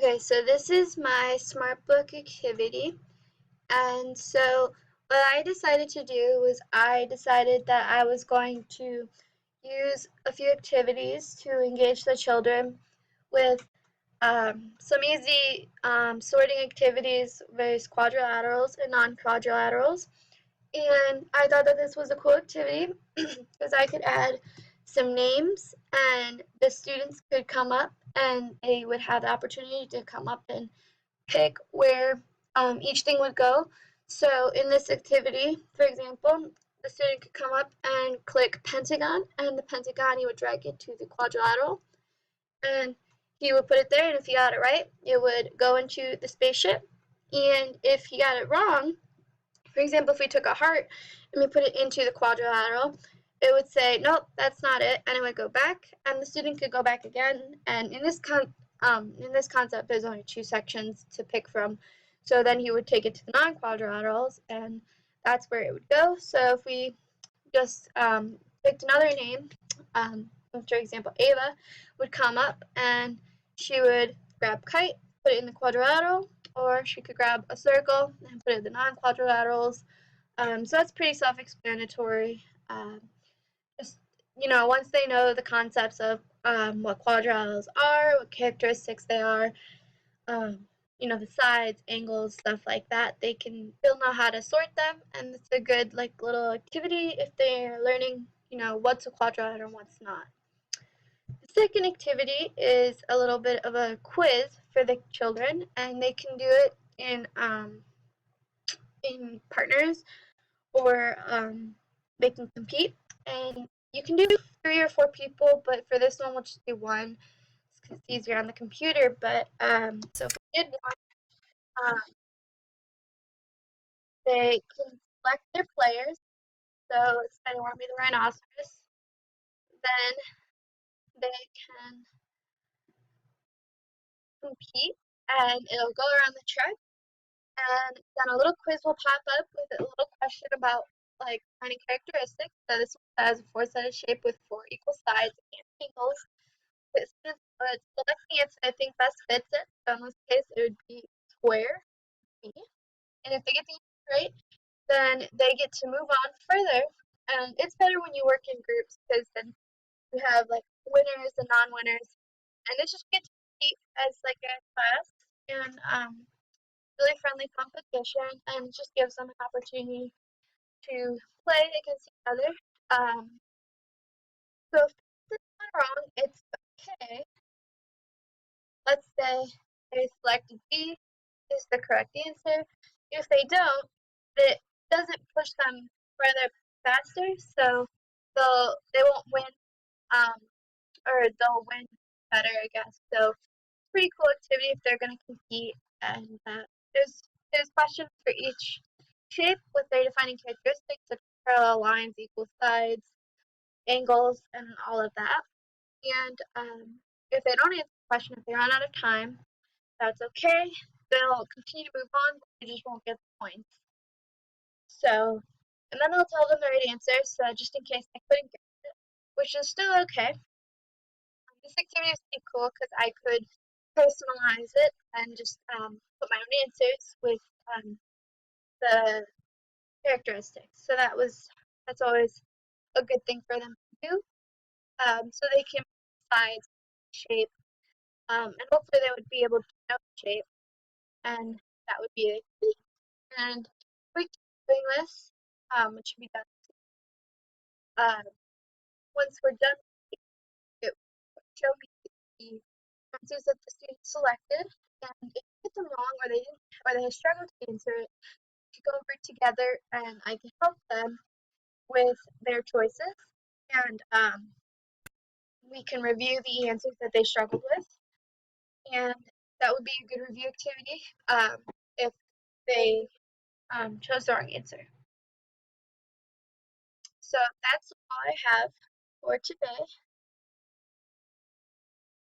Okay, so this is my smart book activity. And so what I decided to do was I decided that I was going to use a few activities to engage the children with some easy sorting activities, various quadrilaterals and non-quadrilaterals. And I thought that this was a cool activity because I could add some names and the students could come up and they would have the opportunity to come up and pick where each thing would go. So in this activity, for example, the student could come up and click pentagon, and the pentagon, he would drag it to the quadrilateral, and he would put it there, and if he got it right, it would go into the spaceship. And if he got it wrong, for example, if we took a heart and we put it into the quadrilateral, it would say, nope, that's not it, and it would go back, and the student could go back again. And in this concept, there's only two sections to pick from. So then he would take it to the non-quadrilaterals, and that's where it would go. So if we just picked another name, for example, Ava would come up and she would grab kite, put it in the quadrilateral, or she could grab a circle and put it in the non-quadrilaterals. So that's pretty self-explanatory. Just, once they know the concepts of what quadrilaterals are, what characteristics they are, the sides, angles, stuff like that, they'll know how to sort them, and it's a good little activity if they're learning, what's a quadrilateral and what's not. The second activity is a little bit of a quiz for the children, and they can do it in partners, or they can compete. And you can do 3 or 4 people, but for this one, we'll just do one because it's easier on the computer. But so if we did one, they can select their players. So let's say they want to be the rhinoceros. Then they can compete, and it'll go around the track. And then a little quiz will pop up with a little question about finding characteristics. So this one has a four-sided shape with 4 equal sides and angles. The students select the answer I think best fits it. So in this case, it would be square. And if they get the answer right, then they get to move on further. And it's better when you work in groups because then you have winners and non-winners, and it's just get to compete as a class, and really friendly competition, and just gives them an opportunity to play against each other. So if it's not wrong, it's okay. Let's say they selected B is the correct answer. If they don't, it doesn't push them further faster, so they won't win, or they'll win better, I guess. So pretty cool activity if they're going to compete, and there's questions for each shape with their defining characteristics such as parallel lines, equal sides, angles, and all of that. And if they don't answer the question, if they run out of time, that's okay. They'll continue to move on, but they just won't get the points. So, and then I'll tell them the right answer, so just in case they couldn't get it, which is still okay. This activity is pretty cool because I could personalize it and just put my own answers with the characteristics. So that's always a good thing for them to do. So they can size, shape, and hopefully they would be able to know shape, and that would be it. And we keep doing this, which should be done. Once we're done, it will show me the answers that the student selected, and if you get them wrong or they struggle to answer it, we go over together and I can help them with their choices, and we can review the answers that they struggled with, and that would be a good review activity if they chose the wrong answer. So that's all I have for today.